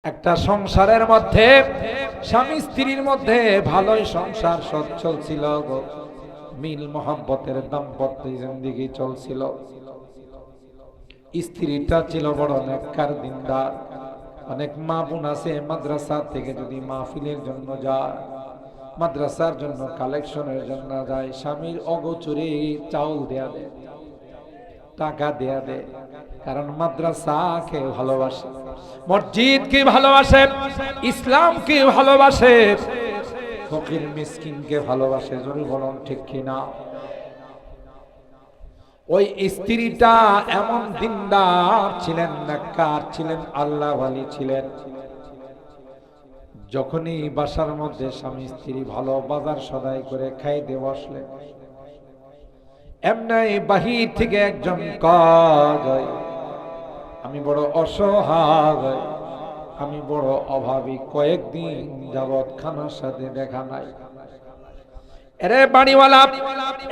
একটা সংসারের মধ্যে স্বামী স্ত্রীর মধ্যে ভালোই সংসার সচ্ছল ছিল গো, মিল মোহাব্বতের দাম্পত্য জিন্দেগি চলছিল। স্ত্রীটা ছিল বড় নেককার দিনদার। অনেক মা বোন আছে মাদ্রাসা থেকে যদি মাহফিলের জন্য যায়, মাদ্রাসার জন্য কালেকশনের জন্য যায়, স্বামীর অগোচরে চাউল দেয়া দেয়, টাকা দেয়া দেয়, কারণ মাদ্রাসাকে ভালোবাসে, মসজিদকে ভালোবাসে, ইসলামকে ভালোবাসে, ফকির মিসকিনকে ভালোবাসে। জোরে বলুন ঠিক কিনা? ওই স্ত্রীটা এমন দিনদার ছিলেন, নেককার ছিলেন, আল্লাহ ওয়ালি ছিলেন। যখনই বাসার মধ্যে স্বামী স্ত্রী ভালো বাজার সদাই করে খাইতে বসলে, এমনি বাহির থেকে একজন কয়, আমি বড় অসহায়, আমি বড় অভাবী, কয়েকদিন যাবৎ খানার সাথে দেখা নাই। এরে বাড়িওয়ালা,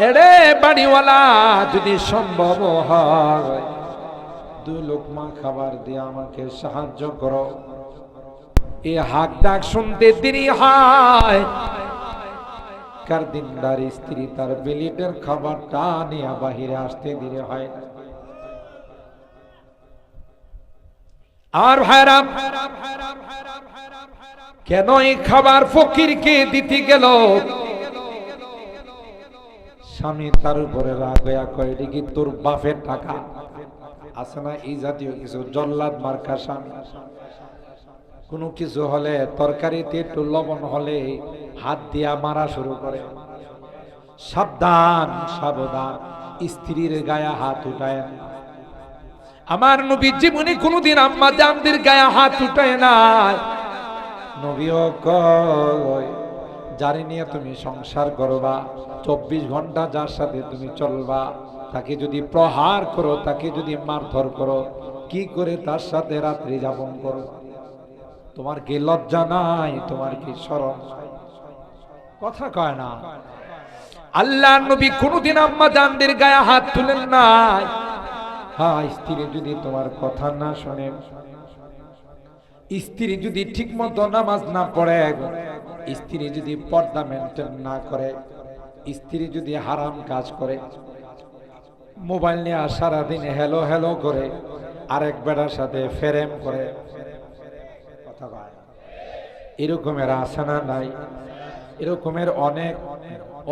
এরে বাড়িওয়ালা, যদি সম্ভব হয় 2 লোকমা খাবার দিয়ে আমাকে সাহায্য করো। এই হাক ডাক শুনতে দেরি হয়, কার দিনদার স্ত্রী তার বেলিটের খাবারটা নিয়ে বাহিরে আসতে দেরি হয় না। আর ভাইরা, কেন এই খাবার ফকিরকে দিতে গেল? স্বামী তার উপরে রাগ হইয়া কয়, এটা কি তোর বাপের টাকা? আছে না এই জাতীয় কিছু জল্লাদ মার্কা স্বামী। কোনো কিছু হলে, তরকারিতে একটু লবণ হলে হাত দিয়া মারা শুরু করে। সাবধান, সাবধান, স্ত্রীর গায়ে হাত উঠায় না। আমার নবী জীবনে কোনোদিন আম্মা জানদের গায়ে হাত উঠায় না। নবীও কয়, যারে নিয়ে তুমি সংসার করবা, 24 ঘন্টা যার সাথে তুমি চলবা, তাকে যদি প্রহার করো, তাকে যদি মারধর করো, কি করে তার সাথে রাত্রি যাপন করো? তোমার কি লজ্জা নাই? তোমার কি শরম? কথা কয় না। আল্লাহর নবী কোনদিন আম্মা জানদের গায়ে হাত তুলেন নাই। হ্যাঁ, স্ত্রী যদি তোমার কথা না শোনে, স্ত্রী যদি ঠিক মতো নামাজ না পড়ে, স্ত্রী যদি পর্দা মেনটেন না করে, স্ত্রী যদি হারাম কাজ করে, মোবাইল নিয়ে সারাদিন হেলো হেলো করে, আরেক বেড়ার সাথে ফেরেম করে, কথা কয়, এরকমের আছে না নাই? এরকমের অনেক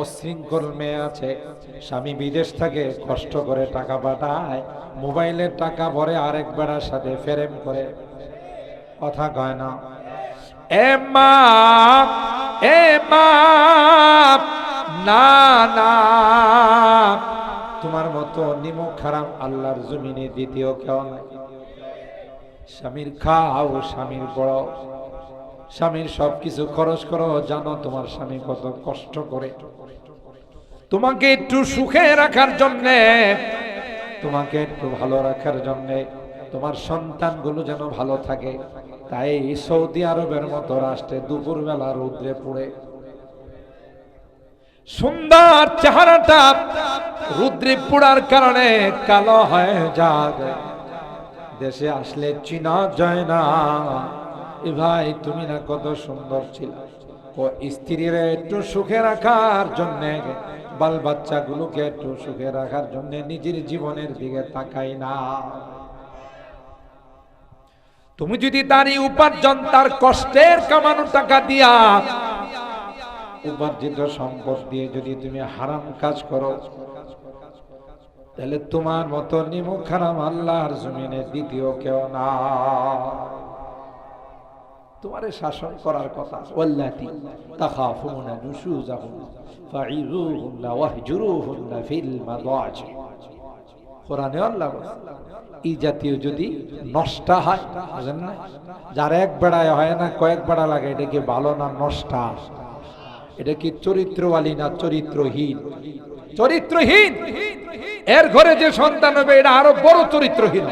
অশৃঙ্খল মেয়ে আছে, স্বামী বিদেশ থেকে কষ্ট করে টাকা পাঠায়, মোবাইলের টাকা ভরে আরেক বেড়ার সাথে ফেরেম করে, কথা কয় না? এ মা, এ মা, না না, তোমার মতো নিমক খারাপ আল্লাহর জমিনে দ্বিতীয় কেউ নাই। স্বামীর খাও, স্বামীর বড়, স্বামীর সবকিছু খরচ করো। জানো তোমার স্বামী কত কষ্ট করে তোমাকে একটু সুখে রাখার জন্যে, তোমাকে একটু ভালো রাখার জন্যে, তোমার সন্তানগুলো যেন ভালো থাকে। তাই সৌদি আরবের মতো রাষ্ট্রে দুপুরবেলা রৌদ্রে পড়ে সুন্দর চেহারাটা রৌদ্রে পড়ার কারণে কালো হয়ে যায়। দেশে আসলে চিনা যায় না, এ ভাই তুমি না কত সুন্দর ছিল। ও স্ত্রীরা একটু সুখে রাখার জন্যে, বাল বাচ্চাগুলোকে একটু সুখে রাখার জন্যে নিজের জীবনের দিকে তাকাই না। তুমি যদি তার উপার্জন, তার কষ্টের কামানো টাকা দিয়া, উপার্জিত সম্পদ দিয়ে যদি তুমি হারাম কাজ করো, তাহলে তোমার মতো নিমুখ হারাম আল্লাহর জমিনে দ্বিতীয় কেউ না। তোমারে শাসন করার কথা, ওয়াল্লাতি তাখাফুনা নুশুজাহুন্না ফাইযুহুন্না ওয়াহজুরুহুন্না ফিল মাদাজি। কোরআনে আল্লাহ এই জাতীয় যদি নষ্টা হয়, বুঝেন না, যার এক বেড়ায় হয় না, কয়েক বেড়া লাগে, এটা কি ভালো না নষ্টা? এটা কি চরিত্রওয়ালী না চরিত্রহীন? চরিত্রহীন। এর ঘরে যে সন্তান হবে, এটা আরো বড় চরিত্রহীন।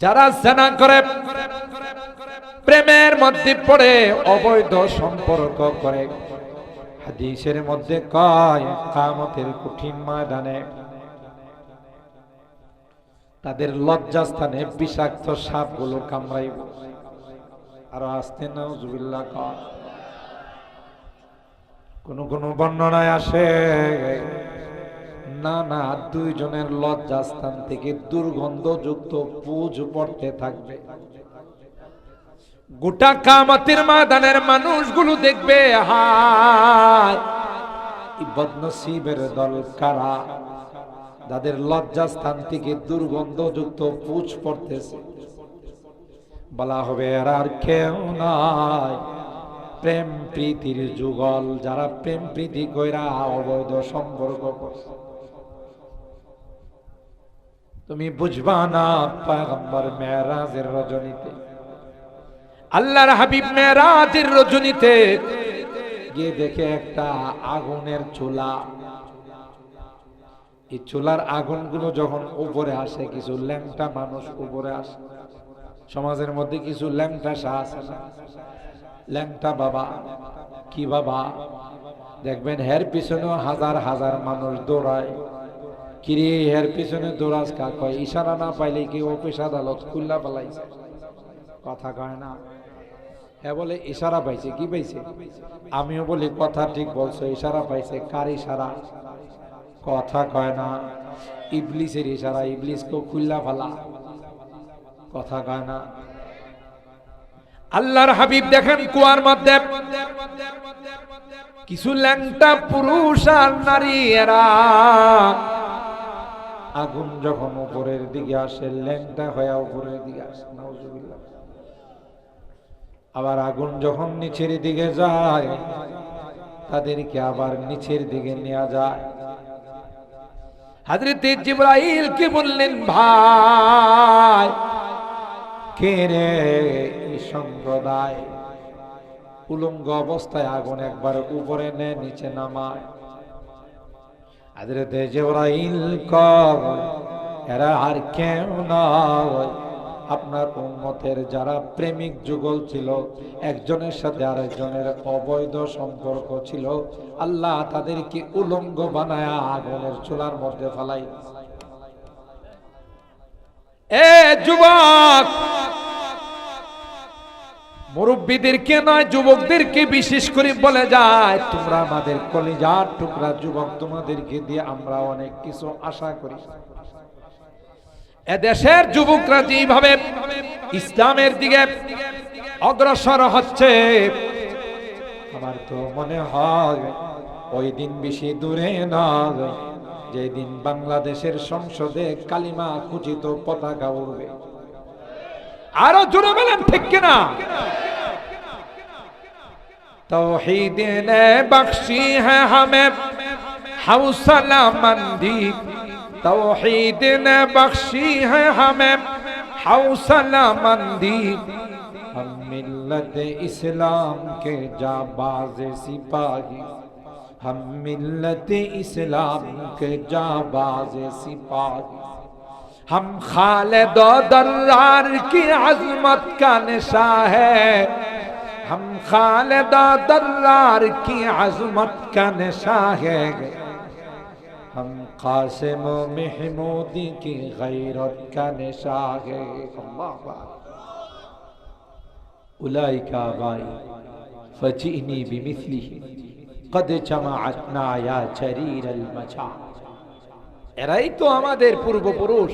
যারা জেনা করে, প্রেমের মধ্যে পড়ে, অবৈধ সম্পর্ক করে, হাদিসের মধ্যে কয় কিয়ামতের কঠিন ময়দানে তাদের লজ্জাস্থানে বিষাক্ত সাপগুলো কামড়াইব। আরো আসতে নাউজুবিল্লাহ কর। কোন কোন বর্ণনায় আসে না না, দুইজনের লজ্জাস্থান থেকে দুর্গন্ধযুক্ত পুঁজ পড়তে থাকবে। গোটা কিয়ামতের ময়দানের মানুষগুলো দেখবে, হায় এই বদনসিবের দল কারা, যাদের লজ্জাস্থান থেকে দুর্গন্ধযুক্ত পুঁজ পড়তেছে। বলা হবে এরা আর কেউ নাই, প্রেম প্রীতির যুগল, যারা প্রেম প্রীতি কইরা অবৈধ সম্পর্ক করছে। তুমি বুঝবা না, পয়গম্বর মেরাজের রজনীতে, আল্লাহর হাবিব মেরাজের রজনীতে গিয়ে দেখে একটা আগুনের চুলা। এই চুলার আগুনগুলো যখন উপরে আসে, কিছু ল্যাংটা মানুষ উপরে আসে। সমাজের মধ্যে কিছু ল্যাংটা শাহ আছে না, ল্যাংটা বাবা, কি বাবা, দেখবেন হের পিছনেও হাজার হাজার মানুষ দৌড়ায়। কিরে হের পিছনে দৌড়াস কা? কয় ইশারা না পাইলে কি অফিস আদালত খুল্লা পালাইছে, কথা কয় না। হ্যাঁ বলে ইশারা পাইছে। কি পাইছে? আমিও বলি কথা ঠিক বলছো, ইশারা পাইছে। কার ইশারা? কথা কয় না। ইবলিসের ইশারা, ইবলিসকে খুল্লা ফালা, কথা কয় না। আল্লাহর হাবিব দেখেন কুয়ার মধ্যে কিছু ল্যাংটা পুরুষ আর নারী, এরা আগুন যখন উপরের দিকে আসে, ল্যাংটা হয়ে উপরের দিকে আসে, নাউজুবিল্লাহ। আবার আগুন যখন নিচের দিকে যায়, তাদেরকে আবার নিচের দিকে নিয়ে যায়। হযরতে জিবরাইল কি বললেন, ভাই কে রে এই সম্প্রদায়? উলঙ্গ অবস্থায় আগুন একবার উপরে নেয়, নিচে নামায়। হযরতে জিবরাইল কয় এরা আর কেউ নয়, আপনার উম্মতের যারা প্রেমিক যুগল ছিল, একজনের সাথে আরেকজনের অবৈধ সম্পর্ক ছিল, আল্লাহ তাদেরকে উলঙ্গ বানায়া আগুনের চুলার মধ্যে ফেলাই। এ যুবক, মুরব্বীদেরকে নয়, যুবকদেরকে বিশেষ করে বলে যায়, তোমরা আমাদের কলিজার টুকরা যুবক, তোমাদেরকে দিয়ে আমরা অনেক কিছু আশা করি। এদেশের যুবকরা যেভাবে ইসলামের দিকে অগ্রসর হচ্ছে, আমার তো মনে হয় ওই দিন বেশি দূরে নয়, যেদিন বাংলাদেশের সংসদে কালিমা খচিত পতাকা উড়বে। আরো জোরে বলেন ঠিক কিনা? तौहीद ने बख्शी है हमें हौसला मंदी, तौहीद ने बख्शी है हमें हौसला मंदी, हम मिल्लत इस्लाम के जाबाज सिपाही, हम मिल्लत इस्लाम के जाबाज सिपाही, हम खालिद दर्रार की अजमत का निशा है, हम खालिद दर्रार की अजमत का निशा है, हम कासिम महमूदी की गैरत का निशा है। उलाइका बाई फजीनी बिमिथलिही कद जमाअतना या चरीर अलमचा। এরাই তো আমাদের পূর্বপুরুষ,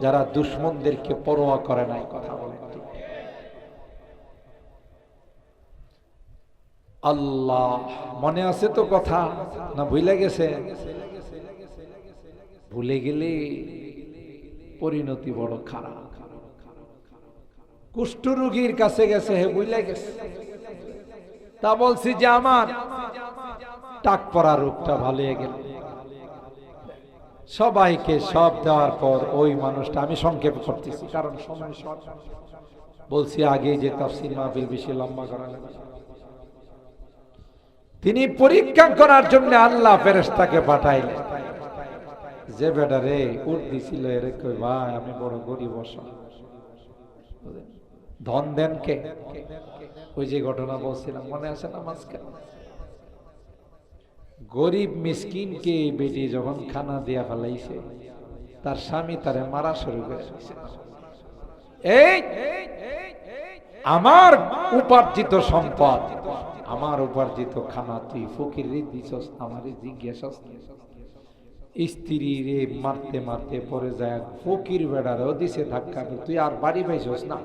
যারা দুশমনদেরকে পরোয়া করে নাই। কথা বলেন আল্লাহ, মনে আছে তো কথা, না ভুলে গেছে? ভুলে গেলে পরিণতি বড় খারাপ। কুষ্ঠরোগীর কাছে গেছে, হে ভুলে গেছে। তা বলছি যে আমার টাক পড়া রোগটা ভালো হয়ে গেল। সবাইকে সব দেওয়ার পর ওই মানুষটা, আমি সংক্ষেপ করতেছি কারণ সময় শর্ট, বলছি আগে যে তাফসীর মাহফিল বেশি লম্বা করা লাগে। তিনি পরীক্ষা করার জন্য আল্লাহ ফেরেশতাকে পাঠাইলেন, যে বেটারে উঠ দিছিল এর কই ভাই আমি বড় গরিব, ধন দেন কে? ওই যে ঘটনা বলছিলাম মনে আছে না মাঝখানে, গরিব মিসকিনকে বেটি যখন খানা দিয়া ফেলাইছে, তার স্বামী তারে মারা শুরু করে দিয়েছে। এই আমার উপার্জিত সম্পদ, আমার উপার্জিত খানা তুই ফকির দিছস, আমারে জিজ্ঞাসা। স্ত্রী রে মারতে মারতে পরে যায় ফকির বেড়ারও দিছে ধাক্কা, তুই আর বাড়ি পাইছস না।